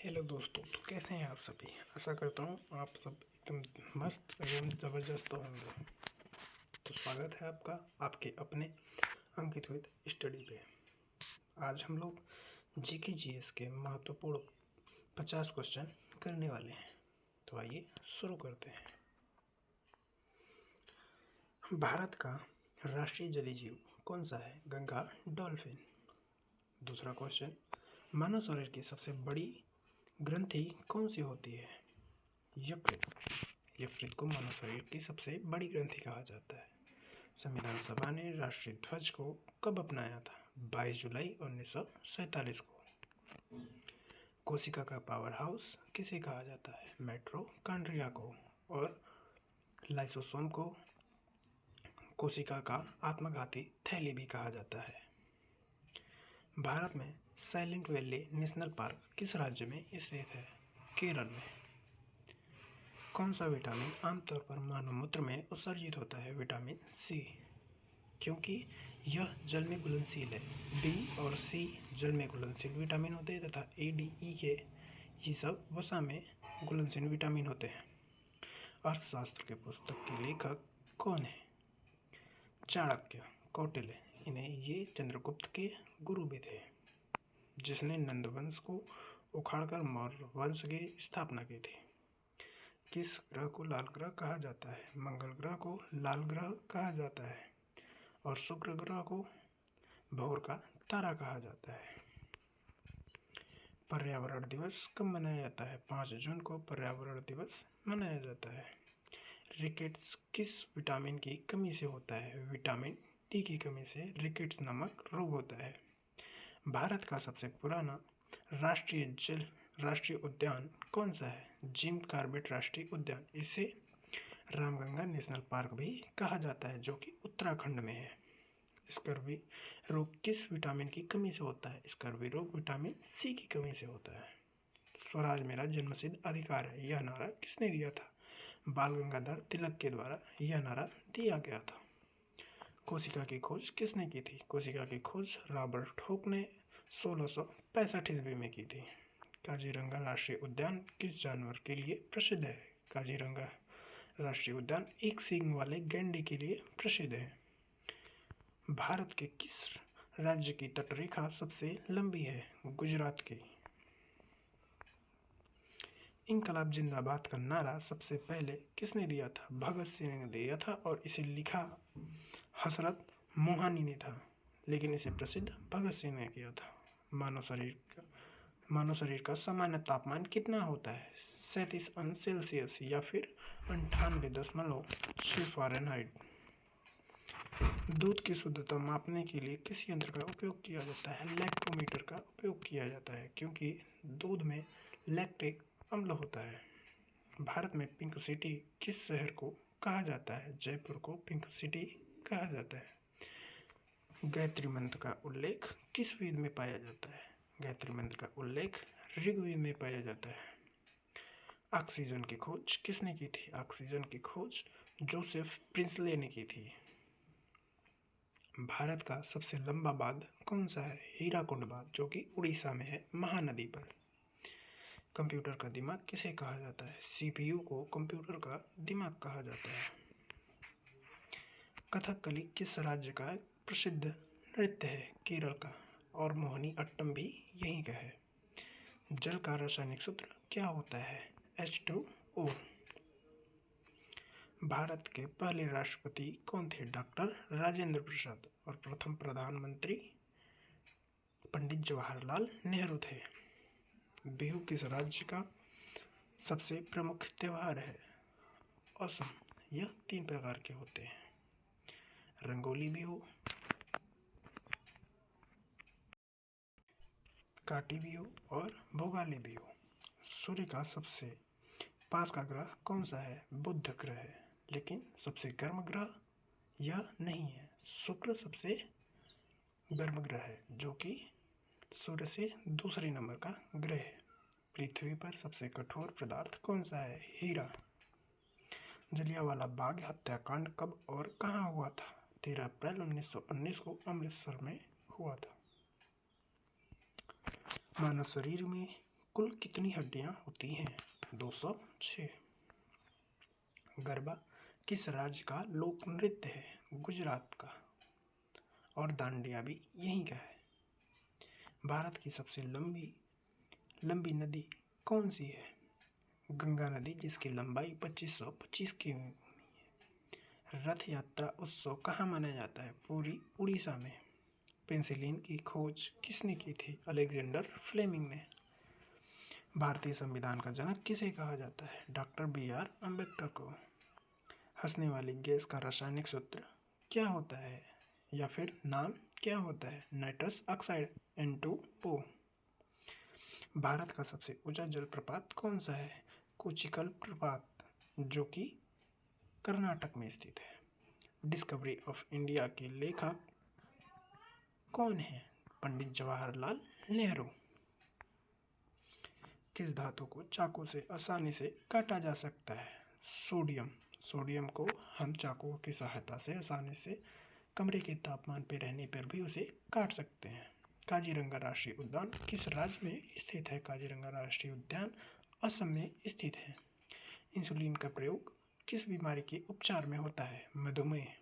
Hello दोस्तों, तो कैसे हैं आप सभी। आशा करता हूँ आप सब एकदम मस्त एवं ज़बरदस्त होंगे। तो स्वागत है आपका आपके अपने अंकित विद स्टडी पे। आज हम लोग जीके जीएस के महत्वपूर्ण 50 क्वेश्चन करने वाले हैं। तो आइए शुरू करते हैं। भारत का राष्ट्रीय जलीय जीव कौन सा है? गंगा डॉल्फिन। दूसरा क्वेश्चन, मानव शरीर की सबसे बड़ी ग्रंथि कौन सी होती है? यकृत। यकृत को मानव शरीर की सबसे बड़ी ग्रंथि कहा जाता है। संविधान सभा ने राष्ट्रीय ध्वज को कब अपनाया था? 22 जुलाई 1947 को। कोशिका का पावर हाउस किसे कहा जाता है? माइटोकॉन्ड्रिया को। और लाइसोसोम को कोशिका का आत्मघाती थैली भी कहा जाता है। भारत में साइलेंट वैली नेशनल पार्क किस राज्य में स्थित है? केरल में। कौन सा विटामिन आमतौर पर मानव मूत्र में उत्सर्जित होता है? विटामिन सी, क्योंकि यह जल में घुलनशील है। बी और सी जल में घुलनशील विटामिन होते हैं तथा ए, डी, ई के ये सब वसा में घुलनशील विटामिन होते हैं। अर्थशास्त्र के पुस्तक के लेखक कौन है? चाणक्य, कौटिल्य। इन्हें ये चंद्रगुप्त के गुरु भी थे, जिसने नंद वंश को उखाड़कर मौर्य वंश की स्थापना की थी। किस ग्रह को लाल ग्रह कहा जाता है? मंगल ग्रह को लाल ग्रह कहा जाता है और शुक्र ग्रह को भोर का तारा कहा जाता है। पर्यावरण दिवस कब मनाया जाता है? 5 जून को पर्यावरण दिवस मनाया जाता है। रिकेट्स किस विटामिन की कमी से होता है? विटामिन डी की कमी से रिकेट्स नामक रोग होता है। भारत का सबसे पुराना राष्ट्रीय उद्यान कौन सा है? जिम कॉर्बेट राष्ट्रीय उद्यान। इसे रामगंगा नेशनल पार्क भी कहा जाता है, जो कि उत्तराखंड में है। स्कर्वी रोग किस विटामिन की कमी से होता है? स्कर्वी रोग विटामिन सी की कमी से होता है। स्वराज मेरा जन्मसिद्ध अधिकार है, यह नारा किसने दिया था? बाल गंगाधर तिलक के द्वारा यह नारा दिया गया था। कोशिका की खोज किसने की थी? कोशिका की खोज रॉबर्ट हुक ने 1665 ईस्वी में की थी। काजीरंगा राष्ट्रीय उद्यान किस जानवर के लिए प्रसिद्ध है? काजीरंगा राष्ट्रीय उद्यान एक सींग वाले गैंडे के लिए प्रसिद्ध है। भारत के किस राज्य की तटरेखा सबसे लंबी है? गुजरात की। इनकलाब जिंदाबाद का नारा सबसे पहले किसने दिया था? भगत सिंह ने दिया था और इसे लिखा हसरत मोहानी ने था, लेकिन इसे प्रसिद्ध भगत सिंह ने किया था। मानव शरीर का सामान्य तापमान कितना होता है? 37 अंश सेल्सियस या फिर 98.6 फ़ारेनहाइट। दूध की शुद्धता मापने के लिए किस यंत्र का उपयोग किया जाता है? लैक्टोमीटर का उपयोग किया जाता है, क्योंकि दूध में लैक्टिक अम्ल होता है। भारत में पिंक सिटी किस शहर को कहा जाता है? जयपुर को पिंक सिटी कहा जाता है। गायत्री मंत्र का उल्लेख किस वेद में पाया जाता है? गायत्री मंत्र का उल्लेख ऋग्वेद में पाया जाता है। ऑक्सीजन की खोज किसने की थी? ऑक्सीजन की खोज जोसेफ प्रिंसले ने की थी। भारत का सबसे लंबा बांध कौन सा है? हीराकुंड बांध, जो कि उड़ीसा में है, महानदी पर। कंप्यूटर का दिमाग किसे कहा जाता है? सीपीयू को कंप्यूटर का दिमाग कहा जाता है। कथकली किस राज्य का प्रसिद्ध नृत्य है? केरल का। और मोहिनी अट्टम भी यहीं का है। जल का रासायनिक सूत्र क्या होता है? H2O। भारत के पहले राष्ट्रपति कौन थे? डॉक्टर राजेंद्र प्रसाद। और प्रथम प्रधानमंत्री पंडित जवाहरलाल नेहरू थे। बिहू किस राज्य का सबसे प्रमुख त्योहार है? असम। यह 3 प्रकार के होते हैं: रंगोली बिहू, काटी बिहू और भोगाली बिहू। सूर्य का सबसे पास का ग्रह कौन सा है? बुध ग्रह है, लेकिन सबसे गर्म ग्रह यह नहीं है। शुक्र सबसे गर्म ग्रह है, जो कि सूर्य से दूसरे नंबर का ग्रह है। पृथ्वी पर सबसे कठोर पदार्थ कौन सा है? हीरा। जलियांवाला बाग हत्याकांड कब और कहाँ हुआ था? 13 अप्रैल 1919 को अमृतसर में हुआ था। मानव शरीर में कुल कितनी हड्डियां होती हैं? 206। गरबा किस राज्य का लोक नृत्य है? गुजरात का। और दांडिया भी यहीं का है। भारत की सबसे लंबी लंबी नदी कौन सी है? गंगा नदी, जिसकी लंबाई 2525 किमी। रथ यात्रा उत्सव कहाँ मनाया जाता है? पूरी उड़ीसा में। पेंसिलिन की खोज किसने की थी? अलेक्जेंडर फ्लेमिंग ने। भारतीय संविधान का जनक किसे कहा जाता है? डॉक्टर BR अम्बेडकर को। हंसने वाली गैस का रासायनिक सूत्र क्या होता है, या फिर नाम क्या होता है? Nitrous oxide, N2O। भारत का सबसे ऊंचा जलप्रपात कौन सा है? कोचिकल प्रपात, जो कि कर्नाटक में स्थित है। डिस्कवरी ऑफ इंडिया के लेखक कौन है? पंडित जवाहरलाल नेहरू। किस धातु को चाकू से आसानी से काटा जा सकता है? सोडियम। सोडियम को हम चाकू की सहायता से आसानी से कमरे के तापमान पर रहने पर भी उसे काट सकते हैं। काजीरंगा राष्ट्रीय उद्यान किस राज्य में स्थित है? काजीरंगा राष्ट्रीय उद्यान असम में स्थित है। इंसुलिन का प्रयोग किस बीमारी के उपचार में होता है? मधुमेह।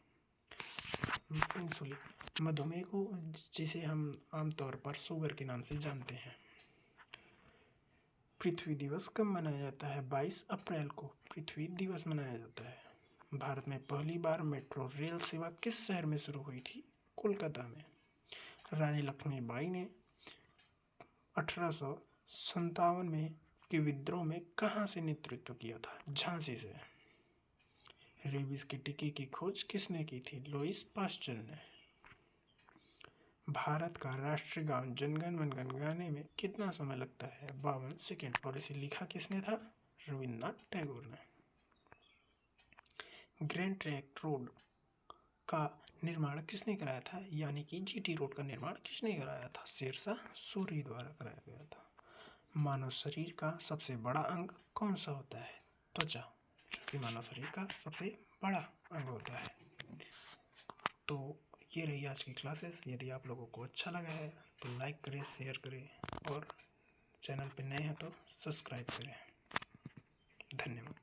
इंसुलिन मधुमेह को, जिसे हम आमतौर पर शुगर के नाम से जानते हैं। पृथ्वी दिवस कब मनाया जाता है? 22 अप्रैल को पृथ्वी दिवस मनाया जाता है। भारत में पहली बार मेट्रो रेल सेवा किस शहर में शुरू हुई थी? कोलकाता में। रानी लक्ष्मीबाई ने 1857 में के विद्रोह में कहाँ से नेतृत्व किया था? झांसी से। रेबीज के टीके की खोज किसने की थी? लुईस पास्चर ने। भारत का राष्ट्रीय गान जनगण मन गाने में कितना समय लगता है? 52 सेकेंड। और इसे लिखा किसने था? रविन्द्रनाथ टैगोर ने। ग्रैंड ट्रंक रोड का निर्माण किसने कराया था? यानी कि GT रोड का निर्माण किसने कराया था? शेरशाह सूरी द्वारा कराया गया था। मानव शरीर का सबसे बड़ा अंग कौन सा होता है? त्वचा, जो कि मानव शरीर का सबसे बड़ा अंग होता है। तो ये रही आज की क्लासेस। यदि आप लोगों को अच्छा लगा है तो लाइक करें, शेयर करें, और चैनल पे नए हैं तो सब्सक्राइब करें। धन्यवाद।